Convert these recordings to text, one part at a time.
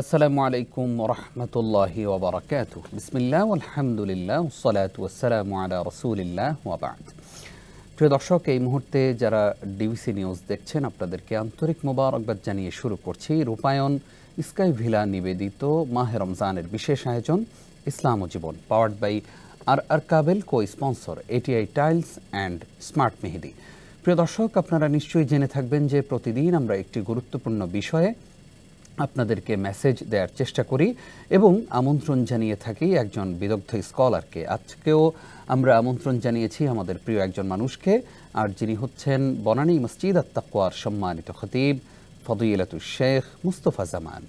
আসসালামু আলাইকুম ওরহমতুল্লাহি ওবরাকাতুহ। বিসমিল্লাহ আলহামদুলিল্লাহ ওসসালাতু ওয়াসসালামু আলা রাসূলিল্লাহ ওয়া বা'দ। প্রিয় দর্শক, এই মুহূর্তে যারা ডিবিসি নিউজ দেখছেন আপনাদেরকে আন্তরিক মোবারকবাদ জানিয়ে শুরু করছি রূপায়ণ স্কাই ভিলা নিবেদিত মাহে রমজানের বিশেষ আয়োজন ইসলাম ও জীবন, পাওয়ার্ড বাই আর কাবেল, co sponsor ATI tiles and smart Mehedi. প্রিয় দর্শক, আপনারা নিশ্চয়ই জেনে থাকবেন যে প্রতিদিন আমরা একটি গুরুত্বপূর্ণ বিষয়ে আপনাদেরকে মেসেজ দেওয়ার চেষ্টা করি এবং আমন্ত্রণ জানিয়ে থাকি একজন বিদগ্ধ স্কলারকে। আজকেও আমরা আমন্ত্রণ জানিয়েছি আমাদের প্রিয় একজন মানুষকে, আর যিনি হচ্ছেন বনানী মসজিদ আত-তাকওয়ার সম্মানিত খতিব ফদিলাতুশ শেখ মুস্তাফা জামান।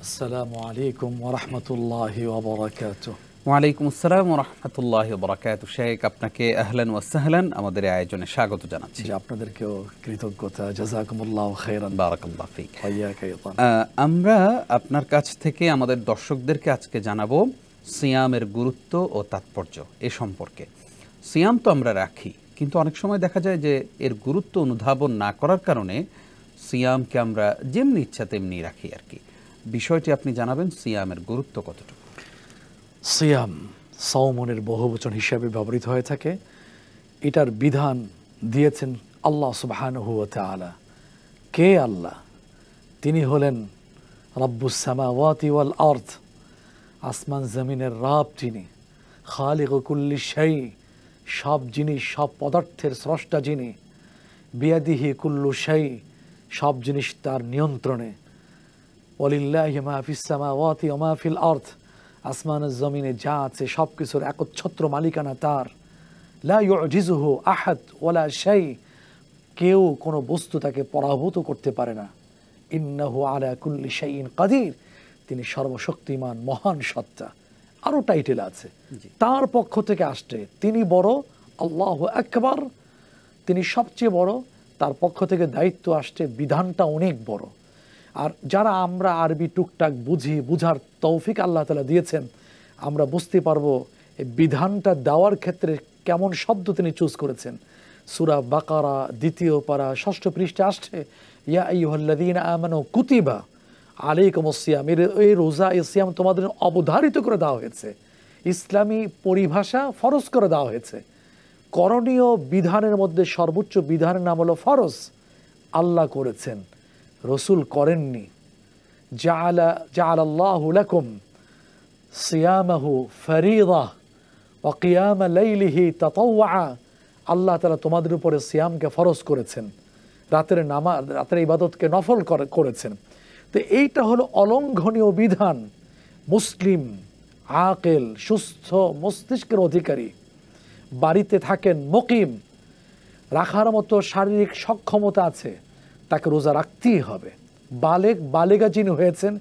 আসসালামু আলাইকুম ওয়া রাহমাতুল্লাহি ওয়া বারাকাতুহু। ওয়ালাইকুম আসসালাম ওয়া রাহমাতুল্লাহি ওয়া বারাকাতুহু। শেখ, আপনাকে আহলান ওয়া সাহলান আমাদের আয়োজনে স্বাগত জানাচ্ছি। আপনাদেরকেও কৃতজ্ঞতা, জাযাকুমুল্লাহু খাইরান। বারাকাল্লাহু ফিক। হাইয়াকা আইদান। আমরা আপনার কাছ থেকে আমাদের দর্শকদেরকে আজকে জানাবো সিয়ামের গুরুত্ব ও তাৎপর্য এ সম্পর্কে। সিয়াম তো আমরা রাখি, কিন্তু অনেক সময় দেখা যায় যে এর গুরুত্ব অনুধাবন না করার কারণে সিয়ামকে আমরা যেমনি ইচ্ছা তেমনি রাখি আর কি। বিষয়টি আপনি জানাবেন, সিয়ামের গুরুত্ব কতটুকু? সিয়াম সাওমনের বহুবচন হিসাবে ব্যবহৃত হয়ে থাকে। এটার বিধান দিয়েছেন আল্লাহ সুবহানাহু ওয়া তাআলা। কে আল্লাহ? তিনি হলেন রাব্বুস সামাওয়াতি ওয়াল আরদ, আসমান জমিনের রব যিনি, খালিকু কুল্লি শাই, সব জিনিস সব পদার্থের স্রষ্টা যিনি, বিয়াদিহি কুল্লু শাই, সব জিনিস তার নিয়ন্ত্রণে, ওয়ালিল্লাহি মা ফিস সামাওয়াতি ওয়া মা ফিল আরদ, আসমানের জমিনে যা আছে সব কিছুর একচ্ছত্র মালিকানা তার। লা ইউজিজুহু আহাদ ওয়ালা শাই, কেউ কোনো বস্তু তাকে পরাভূত করতে পারে না। ইন্নাহু আলা কুল্লি শাইইন কাদির, তিনি সর্বশক্তিমান মহান সত্তা। আরও টাইটেল আছে তার পক্ষ থেকে আসছে, তিনি বড়, আল্লাহু আকবার, তিনি সবচেয়ে বড়, তার পক্ষ থেকে দায়িত্ব আসছে, বিধানটা অনেক বড়। আর যারা আমরা আরবি টুকটাক বুঝার তৌফিক আল্লাহ তাআলা দিয়েছেন, আমরা বুঝতে পারবো এই বিধানটা দেওয়ার ক্ষেত্রে কেমন শব্দ তিনি চুজ করেছেন। সূরা বাকারা 2 পারা 6 পৃষ্ঠাে আসছে, ইয়া আইয়ুহাল্লাযীনা আমানু কুতিবা আলাইকুমুস সিয়াম, এই রোজা, এই সিয়াম তোমাদের অবধারিত করে দেওয়া হয়েছে, ইসলামী পরিভাষা ফরজ করে দেওয়া হয়েছে। করণীয় বিধানের মধ্যে সর্বোচ্চ বিধানের নাম হলো ফরজ, আল্লাহ করেছেন, রসুল করেননি। জাআলাল্লাহু লাকুম সিয়ামাহু ফারিদাহ ওয়া কিয়ামা লাইলিহি তাতাওয়া, আল্লাহ তাআলা তোমাদের উপরে সিয়ামকে ফরজ করেছেন, রাতের নামাজ, রাতের ইবাদতকে নফল করেছেন। তো এইটা হলো অলঙ্ঘনীয় বিধান। মুসলিম আকেল সুস্থ মস্তিষ্কের অধিকারী, বাড়িতে থাকেন, মুকিম, রাখার মতো শারীরিক সক্ষমতা আছে, তাকে রোজা রাখতেই হবে। বালেগা যিনি হয়েছেন,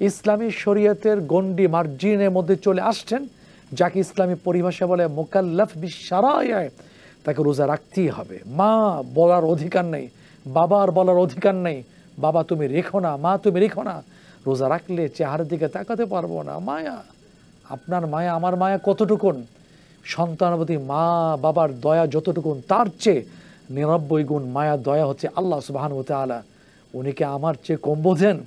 ইসলামী শরীয়তের গণ্ডি মার্জিনের মধ্যে চলে আসছেন, যাকে ইসলামী পরিভাষা বলে মুকাল্লাফ বিশরায়া, তাকে রোজা রাখতেই হবে। মা বলার অধিকার নেই, বাবার বলার অধিকার নেই, বাবা তুমি রেখো না, মা তুমি রেখো না। রোজা রাখলে চেহারার দিকে তাকাতে পারবো না। মায়া, আপনার মায়া আমার মায়া কতটুকুন? সন্তানের প্রতি মা বাবার দয়া যতটুকুন, তার চেয়ে 99 গুণ মায়া দয়া হচ্ছে আল্লাহ সুবহানাহু ওয়া তাআলা। উনিকে আমার চেয়ে কম বোঝেন?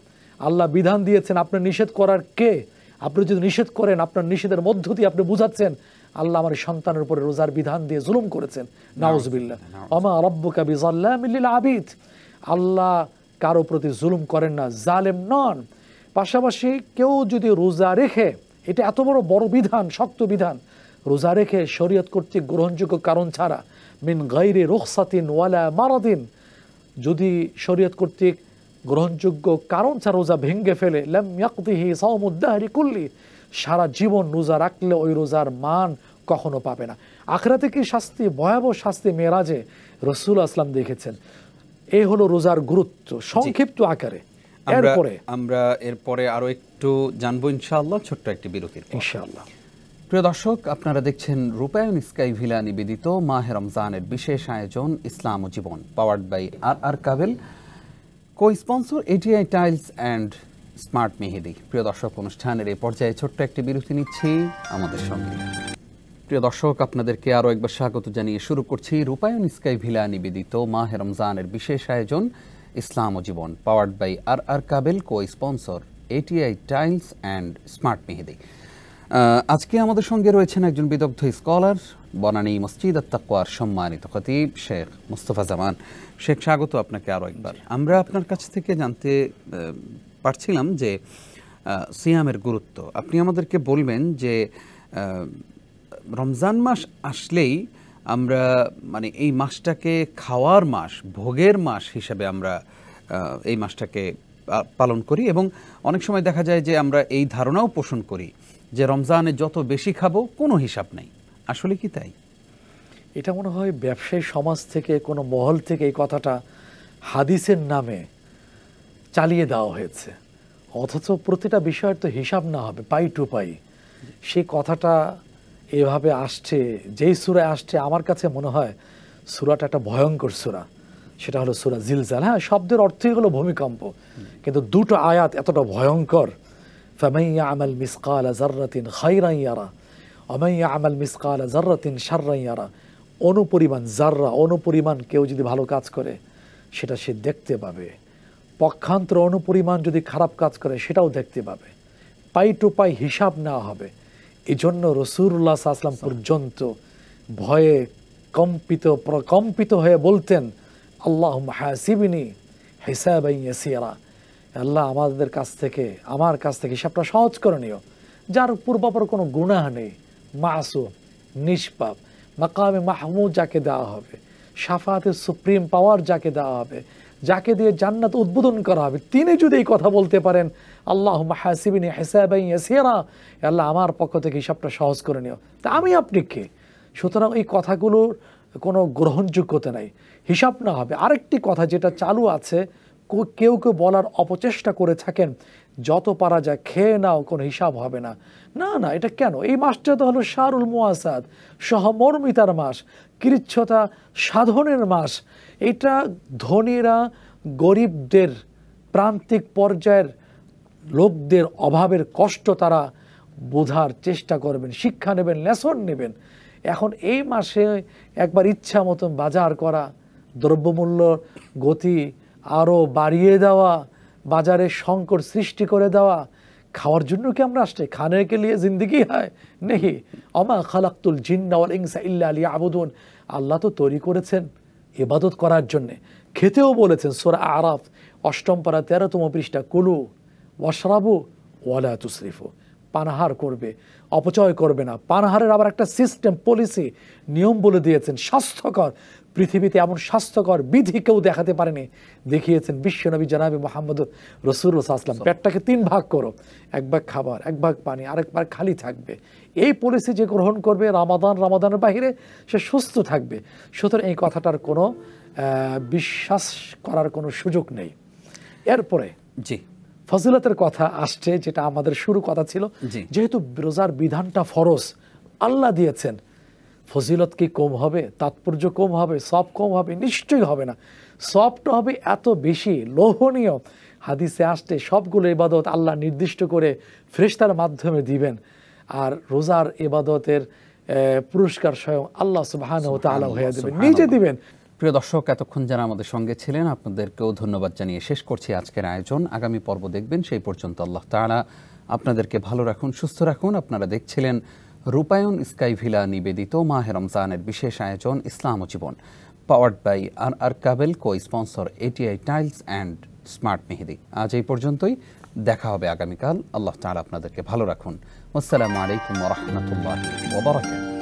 আল্লাহ বিধান দিয়েছেন, আপনার নিষেধ করার কে? আপনি যদি নিষেধ করেন, আপনার নিষেধের মধ্য দিয়ে আপনি বুঝাচ্ছেন আল্লাহ আমার সন্তানের উপরে রোজার বিধান দিয়ে জুলুম করেছেন। নাউজুবিল্লাহ। ওমা রাব্বুকা বিযাল্লামিল লিল আবিদ, আল্লাহ কারো প্রতি জুলুম করেন না, জালেম নন। পাশাপাশি কেউ যদি রোজা রেখে, এটা এত বড় বিধান, শক্ত বিধান, রোজা রেখে শরীয়ত কর্তৃক গ্রহণযোগ্য কারণ ছাড়া, মিন গায়রি রুখসাতিন ওয়ালা মারাদিন, যদি শরীয়ত কর্তৃক গ্রহণযোগ্য কারণ ছাড়া রোজা ভেঙ্গে ফেলে, লাম ইয়াকদিহি সাওমুদ দাহরি কুল্লি, সারা জীবন রোজা রাখলে ওই রোজার মান কখনো পাবে না। আখিরাতে কি শাস্তি, ভয়াবহ শাস্তি মেরাজে রাসূলুল্লাহ সাল্লাল্লাহু আলাইহি ওয়াসাল্লাম দেখেছেন। এই হলো রোজার গুরুত্ব সংক্ষিপ্ত আকারে। আমরা এরপরে আরো একটু জানবো ইনশাআল্লাহ, ছোট্ট একটি বিরতির পর ইনশাআল্লাহ। প্রিয় দর্শক, আপনারা দেখছেন রূপায়ণ স্কাই ভিলা নিবেদিত মাহে রমজানের বিশেষ আয়োজন ইসলাম ও জীবন, পাওয়ার্ড বাই আর কাবেল, co sponsor ATI tiles and smart Mehedi. প্রিয় দর্শক, অনুষ্ঠানের এই পর্যায়ে ছোট্ট একটি বিরতি নিচ্ছি, আমাদের সঙ্গে। প্রিয় দর্শক, আপনাদেরকে আরও একবার স্বাগত জানিয়ে শুরু করছি রূপায়ণ স্কাই ভিলা নিবেদিত মাহে রমজানের বিশেষ আয়োজন ইসলাম ও জীবন, পাওয়ার্ড বাই আর কাবেল, co sponsor ATI tiles and smart Mehedi. আজকে আমাদের সঙ্গে রয়েছেন একজন বিদগ্ধ স্কলার, বনানী মসজিদ আত-তাকওয়ার সম্মানিত খতিব শেখ মুস্তফা জামান। শেখ, স্বাগত আপনাকে আরও একবার। আমরা আপনার কাছ থেকে জানতে পারছিলাম যে সিয়ামের গুরুত্ব। আপনি আমাদেরকে বলবেন যে রমজান মাস আসলেই আমরা মানে এই মাসটাকে খাওয়ার মাস, ভোগের মাস হিসেবে আমরা এই মাসটাকে পালন করি, এবং অনেক সময় দেখা যায় যে আমরা এই ধারণাও পোষণ করি যে রমজানে যত বেশি খাবো কোনো হিসাব নেই। আসলে কি তাই? এটা মনে হয় ব্যবসায়ী সমাজ থেকে, কোনো মহল থেকে এই কথাটা হাদিসের নামে চালিয়ে দেওয়া হয়েছে, অথচ প্রতিটা বিষয়ের তো হিসাব না হবে, পাই টু পাই। সেই কথাটা এভাবে আসছে, যেই সূরায় আসছে, আমার কাছে মনে হয় সূরাটা একটা ভয়ঙ্কর সূরা, সেটা হলো সূরা জিলজাল। হ্যাঁ, শব্দের অর্থই হলো ভূমিকম্প, কিন্তু দুটো আয়াত এতটা ভয়ঙ্কর। ফামান ইয়ামাল মিসকালা যাররাতিন খায়রান ইয়ারা ওয়া মান ইয়ামাল মিসকালা যাররাতিন শাররান ইয়ারা। অনুপরিমাণ জাররা, অনুপরিমাণ কেউ যদি ভালো কাজ করে সেটা সে দেখতে পাবে, পক্ষান্তর অনুপরিমাণ যদি খারাপ কাজ করে সেটাও দেখতে পাবে। পাই টু পাই হিসাব নেওয়া হবে। এই জন্য রাসূলুল্লাহ সাল্লাল্লাহু আলাইহি ওয়াসাল্লাম পর্যন্ত ভয়ে প্রকম্পিত হয়ে বলতেন, আল্লাহুম্মা হাসিবনি হিসাবান ইয়াসীরা। আল্লাহ আমাদের কাছ থেকে, আমার কাছ থেকে হিসাবটা সহজ করে নিও। যার পূর্বাপর কোনো গুনাহ নেই, মাসুম, নিষ্পাপ, মাকামে মাহমুদ যাকে দেওয়া হবে, শাফাতের সুপ্রিম পাওয়ার যাকে দেওয়া হবে, যাকে দিয়ে জান্নাত উদ্বোধন করা হবে, তিনি যদি এই কথা বলতে পারেন, আল্লাহুম্মা হাসিবনি হিসাবান ইয়াসীরা, আল্লাহ আমার পক্ষ থেকে হিসাবটা সহজ করে নিও, তা আমি আপনি কে? সুতরাং এই কথাগুলোর কোনো গ্রহণযোগ্যতা নাই, হিসাব না হবে। আরেকটি কথা যেটা চালু আছে, কেউ কেউ বলার অপচেষ্টা করে থাকেন, যত পারা যায় খেয়ে নাও, কোনো হিসাব হবে না। না না, এটা কেন? এই মাসটা তো হলো শাহরুল মুআসাদ, সহমর্মিতার মাস, কৃচ্ছতা সাধনের মাস। এটা ধনীরা গরিবদের, প্রান্তিক পর্যায়ের লোকদের অভাবের কষ্ট তারা বোঝার চেষ্টা করবেন, শিক্ষা নেবেন, লেসন নেবেন। এখন এই মাসে একবার ইচ্ছা মতন বাজার করা, দ্রব্যমূল্য গতি আরও বাড়িয়ে দেওয়া, বাজারে সংকট সৃষ্টি করে দেওয়া, খাওয়ার জন্য কি আমরা আসছি? খানে কে লিয়ে জিন্দগি হয় নেই। অমা খালাকতুল জিন্না ওয়াল ইনসা ইল্লা লিয়াবুদুন। আল্লাহ তো তৈরি করেছেন ইবাদত করার জন্যে, খেতেও বলেছেন। সূরা আরাফ ৮ম পারা ১৩তম পৃষ্ঠা, কুলু ওয়াশরাবু ওয়ালা তুসরিফু। পানাহার করবে, অপচয় করবে না। পানাহারের আবার একটা সিস্টেম, পলিসি, নিয়ম বলে দিয়েছেন, স্বাস্থ্যকর। পৃথিবীতে এমন স্বাস্থ্যকর বিধি কেউ দেখাতে পারেনি, দেখিয়েছেন বিশ্বনবী জনাবে মুহাম্মদ রাসূলুল্লাহ সাল্লাল্লাহু আলাইহি ওয়াসাল্লাম। পেটটাকে ৩ ভাগ করো, 1 ভাগ খাবার, 1 ভাগ পানি, আরেক ভাগ খালি থাকবে। এই পলিসি যে গ্রহণ করবে রমাদানের বাহিরে, সে সুস্থ থাকবে। সুতরাং এই কথাটার কোনো বিশ্বাস করার কোনো সুযোগ নেই। এরপরে জি, ফজিলতের কথা আসছে, যেটা আমাদের শুরু কথা ছিল। যেহেতু রোজার বিধানটা ফরজ আল্লাহ দিয়েছেন, ফজিলত কি কম হবে? তাৎপর্য কম হবে? সব কম হবে? নিশ্চয়ই হবে না। সবটা হবে এত বেশি লোভনীয়। হাদিসে আসছে সবগুলো ইবাদত আল্লাহ নির্দিষ্ট করে ফেরেশতার মাধ্যমে দিবেন, আর রোজার ইবাদতের পুরস্কার স্বয়ং আল্লাহ সুবহানাহু ওয়া তাআলা হয়ে দেবেন, নিজে দিবেন। প্রিয় দর্শক, এতক্ষণ যারা আমাদের সঙ্গে ছিলেন আপনাদেরকেও ধন্যবাদ জানিয়ে শেষ করছি আজকের আয়োজন। আগামী পর্ব দেখবেন, সেই পর্যন্ত আল্লাহ তাআলা আপনাদেরকে ভালো রাখুন, সুস্থ রাখুন। আপনারা দেখছিলেন রূপায়ণ স্কাই ভিলা নিবেদিত মাহে রমজানের বিশেষ আয়োজন ইসলাম ও জীবন, পাওয়ার্ড বাই আর কাবেল, co sponsor ATI tiles and smart Mehedi. আজ এই পর্যন্তই, দেখা হবে আগামীকাল। আল্লাহ তাআলা আপনাদেরকে ভালো রাখুন। আসসালামু আলাইকুম ওয়া রাহমাতুল্লাহি ওয়া বারাকাতুহু।